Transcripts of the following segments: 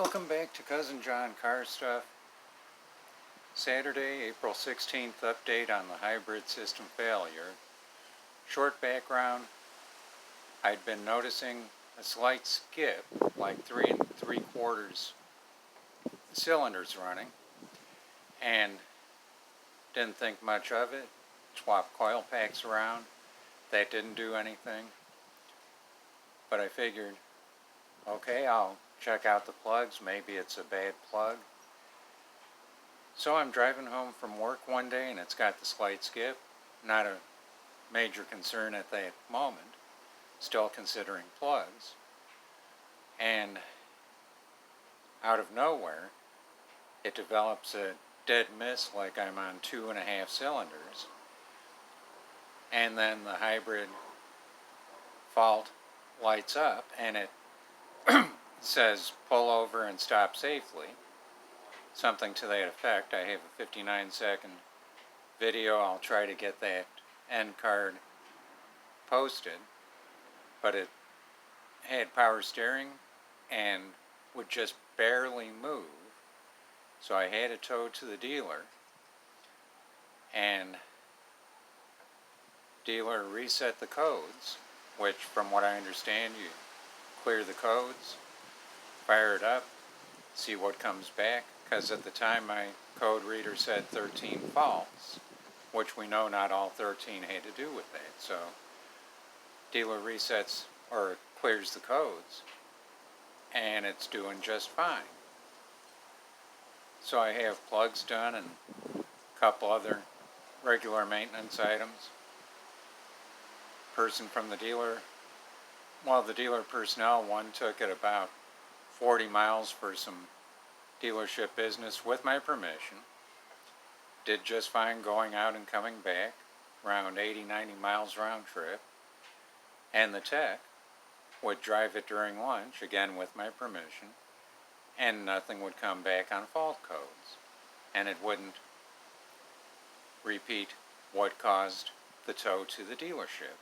Welcome back to Cousin John Car Stuff. Saturday, April 16th update on the hybrid system failure. Short background, I'd been noticing a slight skip, like 3 3/4 cylinders running, and didn't think much of it. Swapped coil packs around. That didn't do anything. But I figured, okay, I'll check out the plugs, maybe it's a bad plug. So I'm driving home from work one day and it's got the slight skip. Not a major concern at that moment, still considering plugs. And out of nowhere, it develops a dead miss like I'm on 2.5 cylinders. And then the hybrid fault lights up and it says pull over and stop safely, something to that effect. I have a 59-second video. I'll try to get that end card posted, but it had power steering and would just barely move, so I had it towed to the dealer, and dealer reset the codes, which from what I understand you clear the codes, fire it up, see what comes back, because at the time my code reader said 13 faults, which we know not all 13 had to do with that. So dealer resets or clears the codes and it's doing just fine. So I have plugs done and a couple other regular maintenance items. Person from the dealer, well, the dealer personnel, one took it about 40 miles for some dealership business with my permission. Did just fine going out and coming back, around 80-90 miles round trip. And the tech would drive it during lunch, again with my permission, and nothing would come back on fault codes. And it wouldn't repeat what caused the tow to the dealership.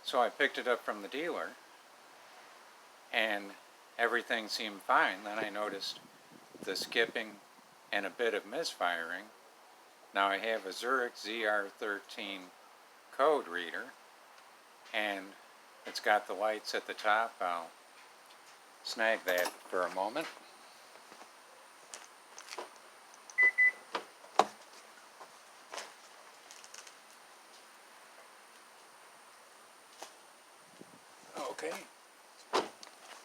So I picked it up from the dealer, and everything seemed fine. Then I noticed the skipping and a bit of misfiring. Now I have a Zurich ZR13 code reader, and it's got the lights at the top. I'll snag that for a moment. Okay.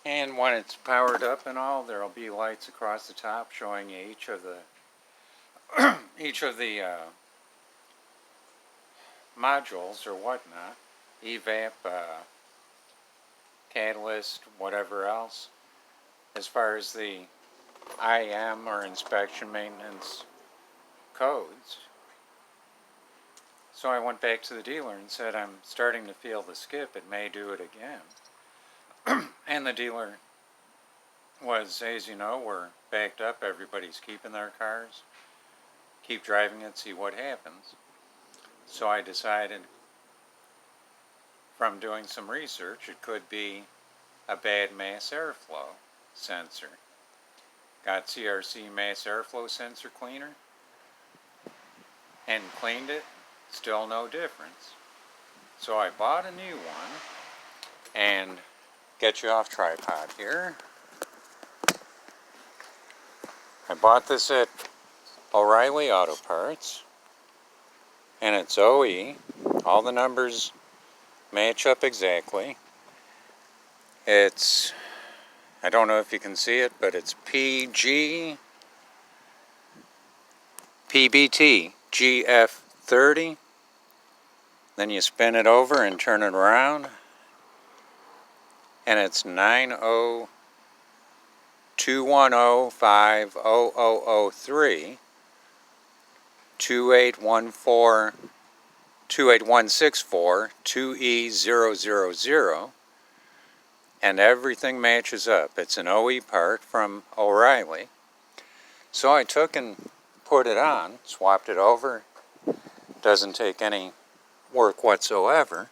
And when it's powered up and all, there'll be lights across the top showing you each of the modules or whatnot, evap, catalyst, whatever else, as far as the IM or inspection maintenance codes. So I went back to the dealer and said, I'm starting to feel the skip, it may do it again. And the dealer was, as you know, we're backed up, everybody's keeping their cars, keep driving it, see what happens. So I decided, from doing some research, it could be a bad mass airflow sensor. Got CRC mass airflow sensor cleaner and cleaned it, still no difference. So I bought a new one, and get you off tripod here. I bought this at O'Reilly Auto Parts, and it's OE. All the numbers match up exactly. It's, I don't know if you can see it, but it's PBT GF30. Then you spin it over and turn it around, and it's 902105003 28164 2E000, and everything matches up. It's an OE part from O'Reilly. So I took and put it on, swapped it over. Doesn't take any work whatsoever,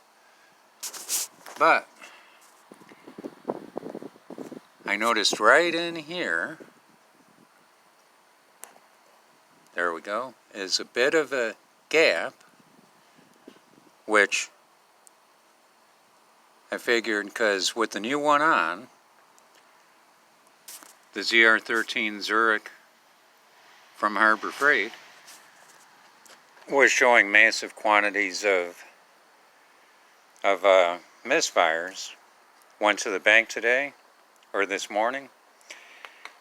but I noticed right in here, there we go, is a bit of a gap, which I figured because with the new one on, the ZR13 Zurich from Harbor Freight was showing massive quantities of misfires. Went to the bank today, or this morning,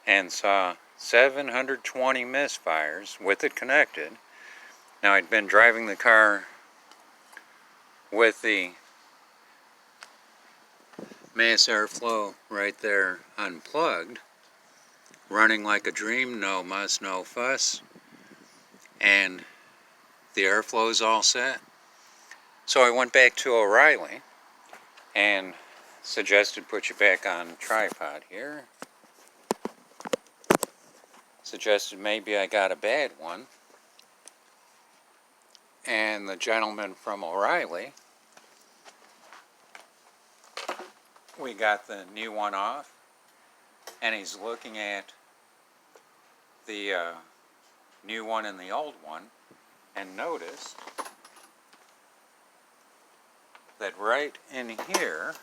and saw 720 misfires with it connected. Now, I'd been driving the car with the mass airflow right there unplugged, running like a dream, no muss, no fuss, and the airflow's all set. So I went back to O'Reilly and suggested put you back on tripod here. Suggested maybe I got a bad one. And the gentleman from O'Reilly, we got the new one off, and he's looking at the new one and the old one, and noticed that right in here,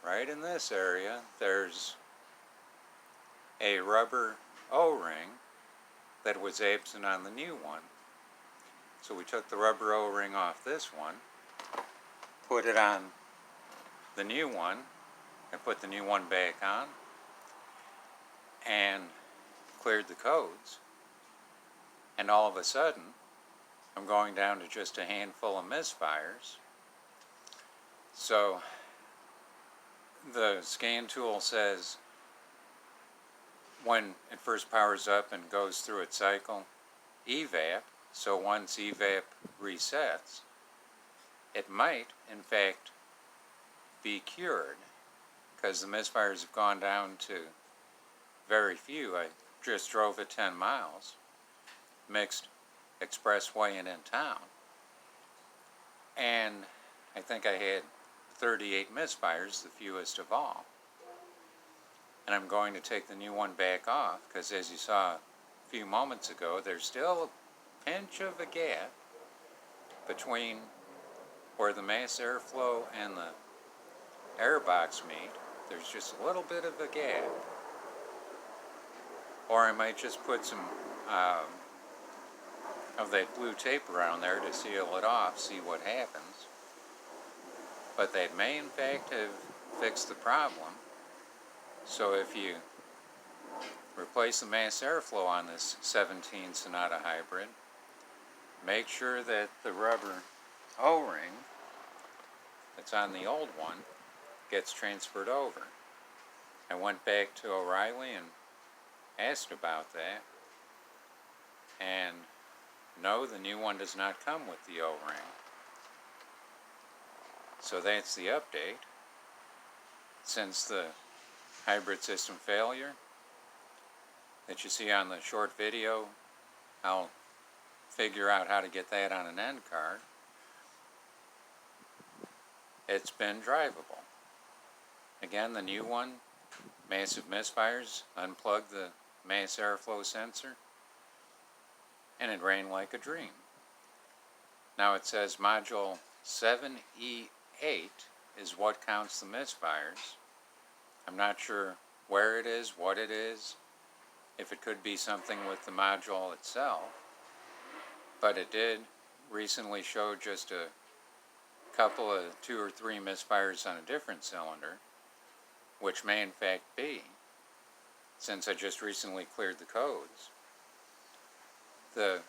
right in this area, there's a rubber O-ring that was absent on the new one. So we took the rubber O-ring off this one, put it on the new one, and put the new one back on, and cleared the codes. And all of a sudden, I'm going down to just a handful of misfires. So the scan tool says when it first powers up and goes through its cycle, evap. So once evap resets, it might, in fact, be cured, because the misfires have gone down to very few. I just drove it 10 miles, mixed expressway and in town, and I think I had 38 misfires, the fewest of all. And I'm going to take the new one back off, because as you saw a few moments ago, there's still a pinch of a gap between where the mass airflow and the airbox meet. There's just a little bit of a gap. Or I might just put some of that blue tape around there to seal it off, see what happens. But that may in fact have fixed the problem. So if you replace the mass airflow on this 17 Sonata hybrid, make sure that the rubber O-ring that's on the old one gets transferred over. I went back to O'Reilly and asked about that, and no, the new one does not come with the O-ring. So that's the update. Since the hybrid system failure that you see on the short video, I'll figure out how to get that on an end card. It's been drivable. Again, the new one, massive misfires, unplugged the mass airflow sensor, and it ran like a dream. Now it says module 7E8 is what counts the misfires. I'm not sure where it is, what it is, if it could be something with the module itself, but it did recently show just a couple of 2 or 3 misfires on a different cylinder, which may in fact be, since I just recently cleared the codes, the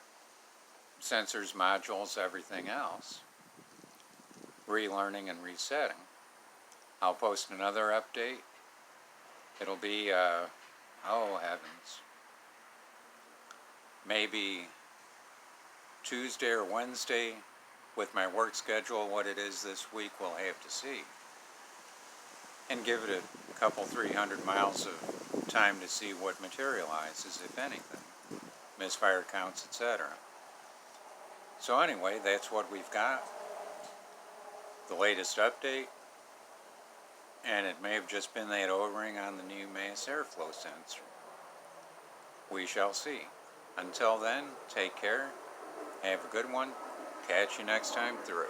sensors, modules, everything else, relearning and resetting. I'll post another update. It'll be, oh heavens, maybe Tuesday or Wednesday. With my work schedule, what it is this week, we'll have to see. And give it a couple, 300 miles of time to see what materializes, if anything. Misfire counts, etc. So anyway, that's what we've got. The latest update. And it may have just been that O-ring on the new mass airflow sensor. We shall see. Until then, take care, have a good one, catch you next time through.